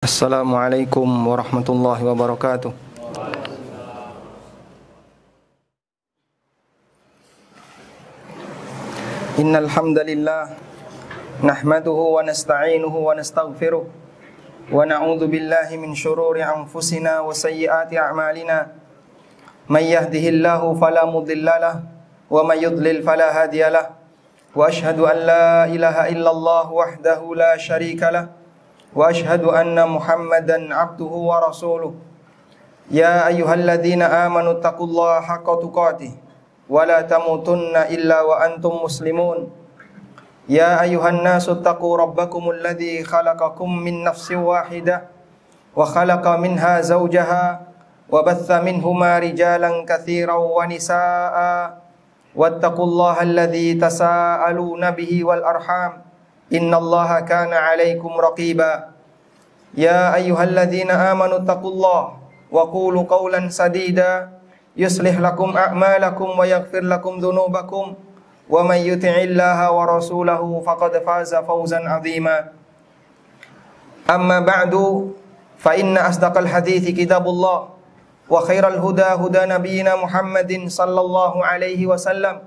Assalamualaikum warahmatullahi wabarakatuh. Innal hamdalillah nahmaduhu wa nasta'inuhu wa nastaghfiruh wa na'udzu billahi min shururi anfusina wa sayyiati a'malina. May yahdihillahu fala mudhillalah wa may yudlil fala hadiyalah. Wa ashhadu an la ilaha illallah wahdahu la syarikalah. Wa ashhadu anna Muhammadan abduhu wa rasuluh. Ya ayyuhalladzina amanu taqullaha haqqa tuqatih wa la tamutunna illa wa antum muslimun. Ya ayyuhan nasu taqu rabbakumul ladzi khalaqakum min nafsin wahidah wa khalaqa minha zawjaha wa batha minhuma rijalan katsiran wa nisaa'a wattaqullaha alladzi tasaaluna bihi wal arham. Innallaha kana 'alaikum raqiba. Ya ayyuhalladzina amanu taqullaha wa qulu qawlan sadida yuslih lakum a'malakum wa yaghfir lakum dhunubakum wa may yuti'illaha wa rasulahu faqad faza fawzan 'azima. Amma ba'du, fa inna asdaqal hadithi kitabullah wa khairal huda huda nabiyyina Muhammadin sallallahu alaihi wasallam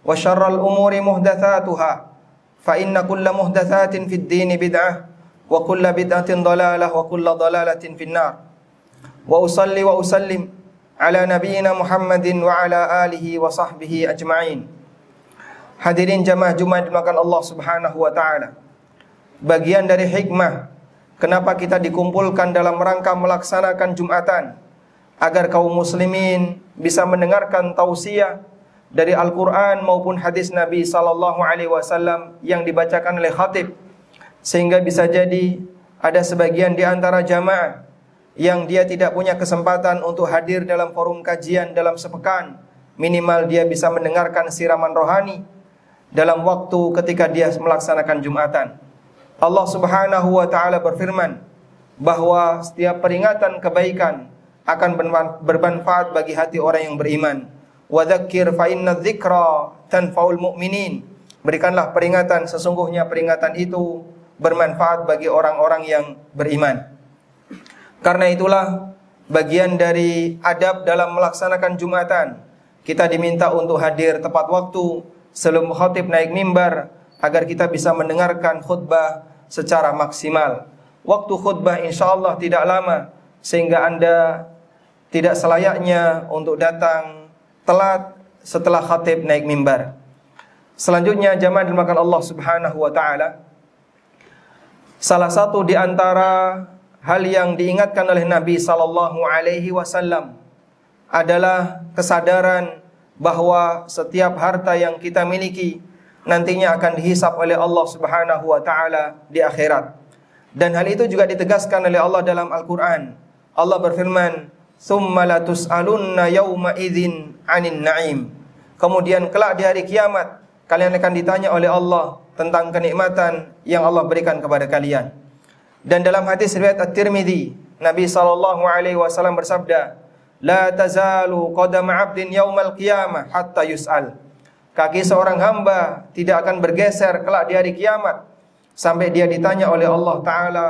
wa syarral umuri muhdatsatuha. Fa inna kulla muhdatsatin fid dini bid'ah wa kulla bid'atin dhalalah wa kulla dhalalatin finnar. Wa usalli wa usallim ala nabiyyina Muhammadin wa ala alihi wa sahbihi ajma'in. Hadirin jamaah Jumat dimakan Allah Subhanahu wa taala. Bagian dari hikmah kenapa kita dikumpulkan dalam rangka melaksanakan Jumatan agar kaum muslimin bisa mendengarkan tausiah dari Al-Quran maupun hadis Nabi sallallahu alaihi wasallam yang dibacakan oleh khatib, sehingga bisa jadi ada sebagian di antara jamaah yang dia tidak punya kesempatan untuk hadir dalam forum kajian dalam sepekan, minimal dia bisa mendengarkan siraman rohani dalam waktu ketika dia melaksanakan Jumatan. Allah Subhanahu wa taala berfirman bahwa setiap peringatan kebaikan akan bermanfaat bagi hati orang yang beriman. Wa dzakir fa inna dzikra tanfa'ul mu'minin. Berikanlah peringatan, sesungguhnya peringatan itu bermanfaat bagi orang-orang yang beriman. Karena itulah bagian dari adab dalam melaksanakan Jumatan, kita diminta untuk hadir tepat waktu sebelum khatib naik mimbar agar kita bisa mendengarkan khutbah secara maksimal. Waktu khutbah insyaallah tidak lama, sehingga Anda tidak selayaknya untuk datang telat setelah khatib naik mimbar. Selanjutnya jamaah dimakan Allah Subhanahu wa taala, salah satu di antara hal yang diingatkan oleh Nabi sallallahu alaihi wasallam adalah kesadaran bahwa setiap harta yang kita miliki nantinya akan dihisab oleh Allah Subhanahu wa taala di akhirat. Dan hal itu juga ditegaskan oleh Allah dalam Al-Qur'an. Allah berfirman, "Tsumma latus'alunna yawma idzin 'anin na'im." Kemudian kelak di hari kiamat kalian akan ditanya oleh Allah tentang kenikmatan yang Allah berikan kepada kalian. Dan dalam hadis riwayat At-Tirmidzi, Nabi sallallahu alaihi wasallam bersabda, "La tazalu qadama 'abdin yaumal qiyamah hatta yus'al." Kaki seorang hamba tidak akan bergeser kelak di hari kiamat sampai dia ditanya oleh Allah taala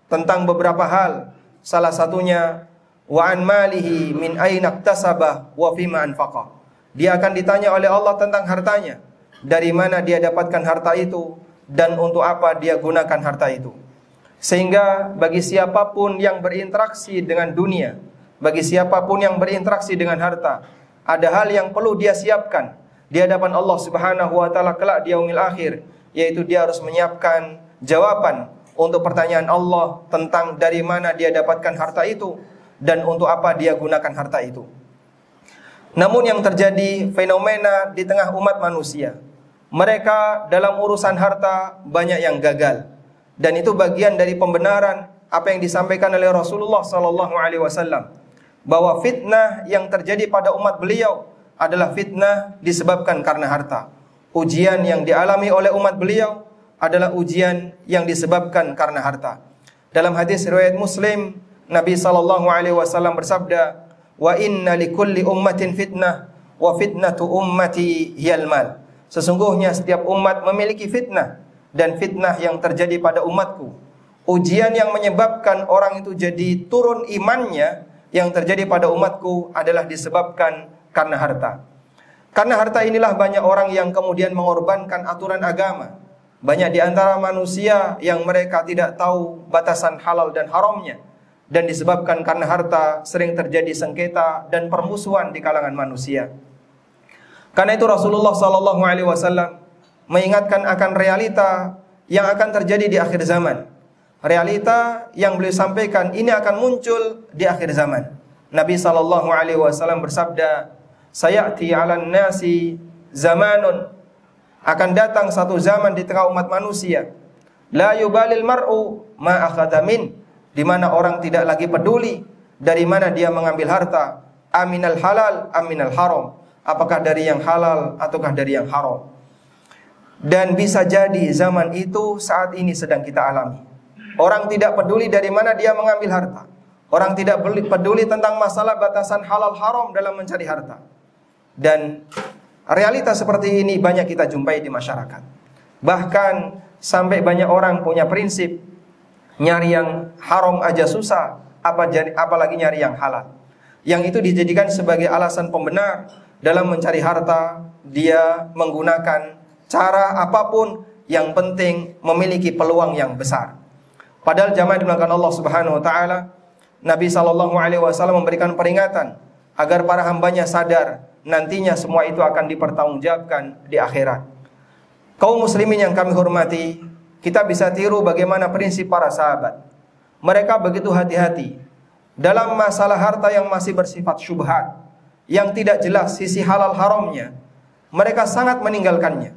tentang beberapa hal. Salah satunya wa an malihi min aina iktasaba wa fima anfaqa. Dia akan ditanya oleh Allah tentang hartanya, dari mana dia dapatkan harta itu dan untuk apa dia gunakan harta itu. Sehingga bagi siapapun yang berinteraksi dengan dunia, bagi siapapun yang berinteraksi dengan harta, ada hal yang perlu dia siapkan di hadapan Allah Subhanahu wa taala kelak di yaumil akhir, yaitu dia harus menyiapkan jawaban untuk pertanyaan Allah tentang dari mana dia dapatkan harta itu dan untuk apa dia gunakan harta itu. Namun yang terjadi fenomena di tengah umat manusia, mereka dalam urusan harta banyak yang gagal. Dan itu bagian dari pembenaran apa yang disampaikan oleh Rasulullah sallallahu alaihi wasallam, bahwa fitnah yang terjadi pada umat beliau adalah fitnah disebabkan karena harta. Ujian yang dialami oleh umat beliau adalah ujian yang disebabkan karena harta. Dalam hadis riwayat Muslim, Nabi sallallahu alaihi wasallam bersabda, "Wa inna likulli ummatin fitnah wa fitnatu ummati hiyal mal." Sesungguhnya setiap umat memiliki fitnah dan fitnah yang terjadi pada umatku ujian yang menyebabkan orang itu jadi turun imannya yang terjadi pada umatku adalah disebabkan karena harta. Karena harta inilah banyak orang yang kemudian mengorbankan aturan agama. Banyak di antara manusia yang mereka tidak tahu batasan halal dan haramnya. Dan disebabkan karena harta sering terjadi sengketa dan permusuhan di kalangan manusia. Karena itu Rasulullah SAW mengingatkan akan realita yang akan terjadi di akhir zaman. Realita yang beliau sampaikan ini akan muncul di akhir zaman. Nabi SAW bersabda, "Sayati 'alan nasi zamanun." Akan datang satu zaman di tengah umat manusia, la yubalil mar'u ma akhadha min, di mana orang tidak lagi peduli dari mana dia mengambil harta, aminal halal aminal haram, apakah dari yang halal ataukah dari yang haram. Dan bisa jadi zaman itu saat ini sedang kita alami. Orang tidak peduli dari mana dia mengambil harta. Orang tidak peduli tentang masalah batasan halal haram dalam mencari harta. Dan realita seperti ini banyak kita jumpai di masyarakat. Bahkan sampai banyak orang punya prinsip nyari yang haram aja susah, apalagi nyari yang halal. Yang itu dijadikan sebagai alasan pembenar dalam mencari harta. Dia menggunakan cara apapun, yang penting memiliki peluang yang besar. Padahal jamaah dimulakan Allah Subhanahu wa taala, Nabi SAW memberikan peringatan agar para hambanya sadar nantinya semua itu akan dipertanggungjawabkan di akhirat. Kaum muslimin yang kami hormati, kita bisa tiru bagaimana prinsip para sahabat. Mereka begitu hati-hati dalam masalah harta yang masih bersifat syubhat, yang tidak jelas sisi halal haramnya. Mereka sangat meninggalkannya.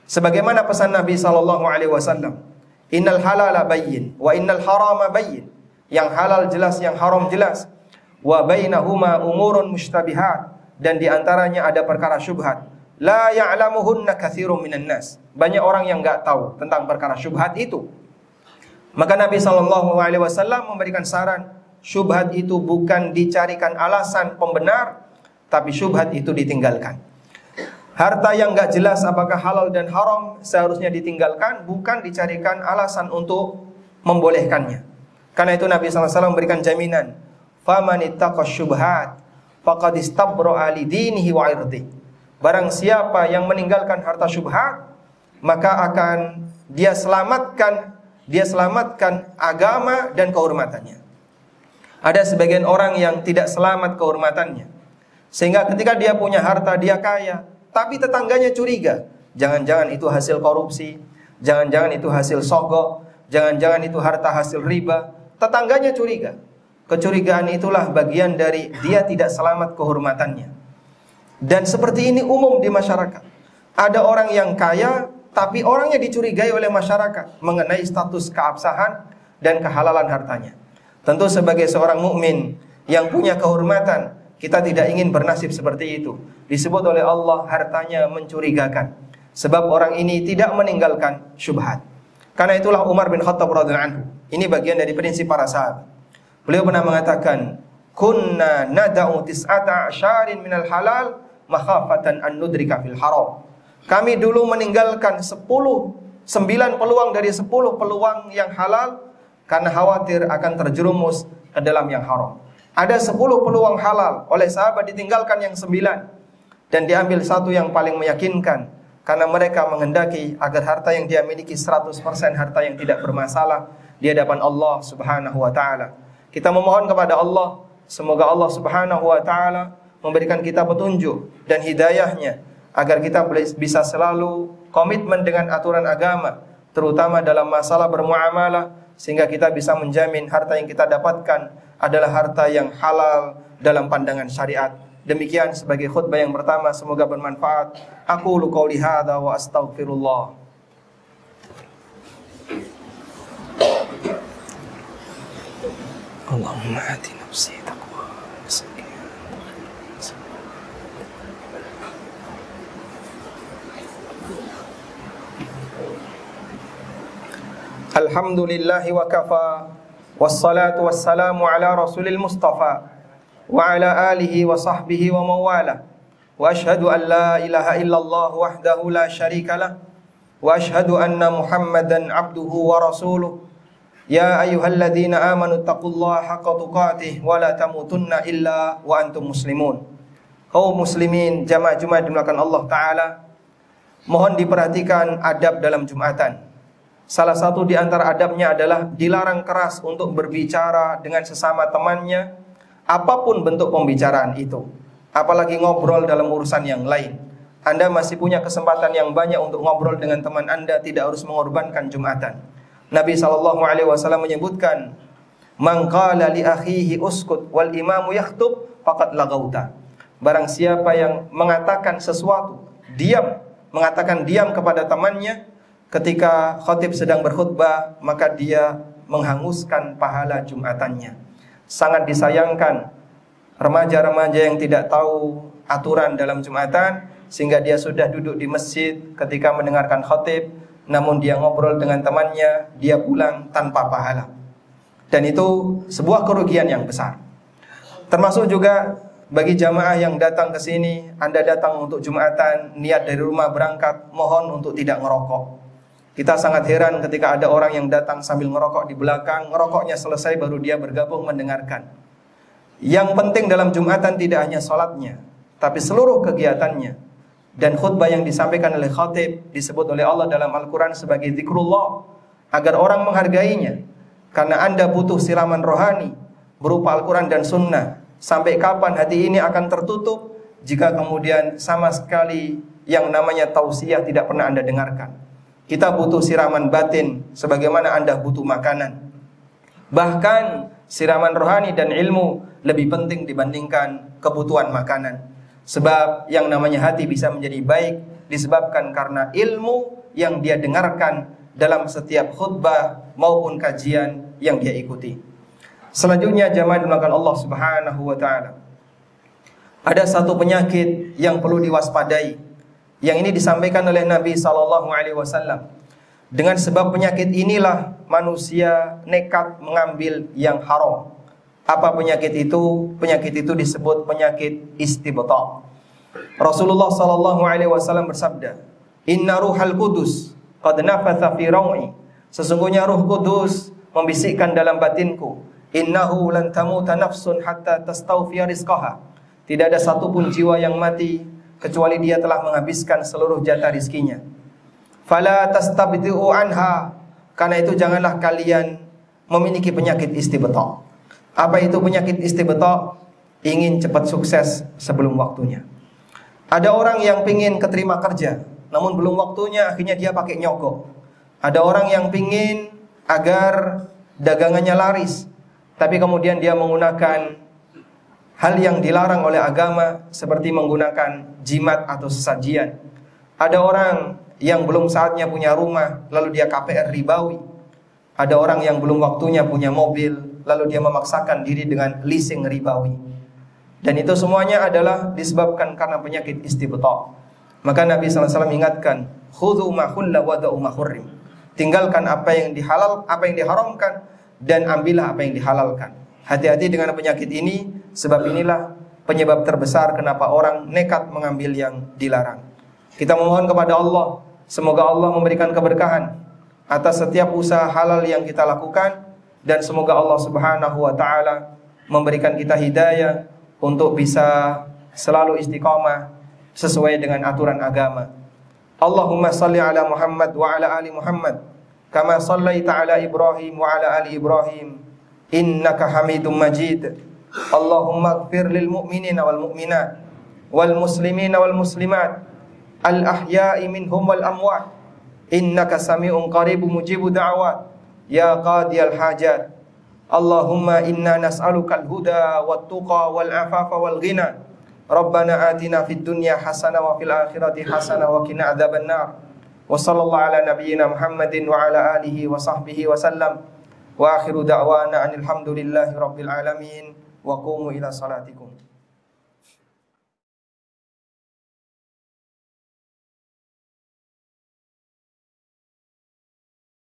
Sebagaimana pesan Nabi SAW, "Innal halala bayyin wa innal harama bayyin." Yang halal jelas, yang haram jelas. Wa bainahuma umurun mushtabihat, dan di antaranya ada perkara syubhat. La ya'lamuhunna katsirun minan nas. Banyak orang yang enggak tahu tentang perkara syubhat itu. Maka Nabi SAW memberikan saran, syubhat itu bukan dicarikan alasan pembenar, tapi syubhat itu ditinggalkan. Harta yang enggak jelas apakah halal dan haram seharusnya ditinggalkan, bukan dicarikan alasan untuk membolehkannya. Karena itu Nabi SAW memberikan jaminan, "Faman ittaqa syubhat faqad istabra'a li dinihi wa 'irdihi." Barang siapa yang meninggalkan harta syubhat, maka akan dia selamatkan agama dan kehormatannya. Ada sebagian orang yang tidak selamat kehormatannya, sehingga ketika dia punya harta, dia kaya, tapi tetangganya curiga. Jangan-jangan itu hasil korupsi, jangan-jangan itu hasil sogok, jangan-jangan itu harta hasil riba. Tetangganya curiga. Kecurigaan itulah bagian dari dia tidak selamat kehormatannya. Dan seperti ini umum di masyarakat. Ada orang yang kaya, tapi orangnya dicurigai oleh masyarakat mengenai status keabsahan dan kehalalan hartanya. Tentu sebagai seorang mukmin yang punya kehormatan, kita tidak ingin bernasib seperti itu. Disebut oleh Allah hartanya mencurigakan. Sebab orang ini tidak meninggalkan syubhat. Karena itulah Umar bin Khattab radhiyallahu anhu. Ini bagian dari prinsip para sahabat. Beliau pernah mengatakan, "Kunna nada'u tis'ata asyarin minal halal makhafatan an nudrika fil haram." Kami dulu meninggalkan 9 peluang dari 10 peluang yang halal karena khawatir akan terjerumus ke dalam yang haram. Ada 10 peluang halal, oleh sahabat ditinggalkan yang 9 dan diambil satu yang paling meyakinkan, karena mereka menghendaki agar harta yang dia miliki 100% harta yang tidak bermasalah di hadapan Allah Subhanahu wa taala. Kita memohon kepada Allah, semoga Allah Subhanahu wa taala memberikan kita petunjuk dan hidayahnya agar kita bisa selalu komitmen dengan aturan agama, terutama dalam masalah bermuamalah, sehingga kita bisa menjamin harta yang kita dapatkan adalah harta yang halal dalam pandangan syariat. Demikian sebagai khutbah yang pertama, semoga bermanfaat. Aqulu qouli hadza wa astaghfirullah. Allahumma ati nafsi taqwa. Alhamdulillahi wa kafa, wassalatu wassalamu ala rasulil mustafa wa ala alihi wa sahbihi wa mawala. Wa ashhadu an la ilaha illallah wahdahu la syarika lah, wa ashhadu anna Muhammadan abduhu wa rasuluh. Ya ayyuhalladzina amanu taqullaha haqqa tuqatih wa la tamutunna illa wa antum muslimun. Kaum muslimin jamaah Jumat dimulakan Allah Ta'ala, mohon diperhatikan adab dalam Jumatan. Salah satu di antara adabnya adalah dilarang keras untuk berbicara dengan sesama temannya, apapun bentuk pembicaraan itu. Apalagi ngobrol dalam urusan yang lain. Anda masih punya kesempatan yang banyak untuk ngobrol dengan teman Anda, tidak harus mengorbankan Jumatan. Nabi SAW menyebutkan, "Man qala li akhihi uskut wal imamu yakhtub faqad lagauta." Barang siapa yang mengatakan sesuatu, mengatakan diam kepada temannya ketika khatib sedang berkhutbah, maka dia menghanguskan pahala Jumatannya. Sangat disayangkan remaja-remaja yang tidak tahu aturan dalam Jumatan, sehingga dia sudah duduk di masjid ketika mendengarkan khatib, namun dia ngobrol dengan temannya, dia pulang tanpa pahala. Dan itu sebuah kerugian yang besar. Termasuk juga bagi jamaah yang datang ke sini, Anda datang untuk Jumatan, niat dari rumah berangkat, mohon untuk tidak ngerokok. Kita sangat heran ketika ada orang yang datang sambil ngerokok di belakang, ngerokoknya selesai baru dia bergabung mendengarkan. Yang penting dalam Jumatan tidak hanya sholatnya, tapi seluruh kegiatannya. Dan khutbah yang disampaikan oleh khatib disebut oleh Allah dalam Al-Quran sebagai zikrullah, agar orang menghargainya. Karena Anda butuh siraman rohani berupa Al-Quran dan Sunnah. Sampai kapan hati ini akan tertutup jika kemudian sama sekali yang namanya tausiah tidak pernah Anda dengarkan. Kita butuh siraman batin sebagaimana Anda butuh makanan. Bahkan siraman rohani dan ilmu lebih penting dibandingkan kebutuhan makanan. Sebab yang namanya hati bisa menjadi baik disebabkan karena ilmu yang dia dengarkan dalam setiap khutbah maupun kajian yang dia ikuti. Selanjutnya jamaah dimulakan Allah Subhanahu wa Ta'ala, ada satu penyakit yang perlu diwaspadai. Yang ini disampaikan oleh Nabi SAW. Dengan sebab penyakit inilah manusia nekat mengambil yang haram. Apa penyakit itu? Penyakit itu disebut penyakit istibta'. Rasulullah SAW bersabda, "Inna ruhal kudus qad nafatha fi raw'i." Sesungguhnya Ruh Kudus membisikkan dalam batinku, "Innahu lan tamuta nafsun hatta tastawfiya rizqaha." Tidak ada satupun jiwa yang mati kecuali dia telah menghabiskan seluruh jatah rizkinya. "Fala tastabdi'u anha." Karena itu janganlah kalian memiliki penyakit istibta'. Apa itu penyakit istibta'? Ingin cepat sukses sebelum waktunya. Ada orang yang pingin keterima kerja, namun belum waktunya, akhirnya dia pakai nyogok. Ada orang yang pingin agar dagangannya laris, tapi kemudian dia menggunakan hal yang dilarang oleh agama, seperti menggunakan jimat atau sesajian. Ada orang yang belum saatnya punya rumah, lalu dia KPR ribawi. Ada orang yang belum waktunya punya mobil, lalu dia memaksakan diri dengan leasing ribawi. Dan itu semuanya adalah disebabkan karena penyakit istibta'. Maka Nabi SAW ingatkan, "Khudhu ma hulla wada'u ma hurrim." Tinggalkan apa yang diharamkan, dan ambillah apa yang dihalalkan. Hati-hati dengan penyakit ini, sebab inilah penyebab terbesar kenapa orang nekat mengambil yang dilarang. Kita memohon kepada Allah, semoga Allah memberikan keberkahan atas setiap usaha halal yang kita lakukan, dan semoga Allah Subhanahu wa Ta'ala memberikan kita hidayah untuk bisa selalu istiqamah sesuai dengan aturan agama. Allahumma salli ala Muhammad wa ala ali Muhammad kama sallaita ala Ibrahim wa ala ali Ibrahim innaka Hamidum Majid. Allahumma ighfir lil mu'minina wal mu'minat wal muslimina wal muslimat al ahya'i minhum wal amwat innaka sami'un qaribun mujibud da'awat ya qadiyal hajat. Allahumma inna nas'aluka al-huda wat-tuqa wal-afafa wal-ghina. Rabbana atina fid dunya hasanah wa fil akhirati hasanah wa qina adzabannar. Wa sallallahu ala nabiyyina Muhammadin wa ala alihi wa sahbihi wa sallam. Wa akhiru da'wana anil hamdulillahi rabbil alamin. Wa qumu ila salatikum.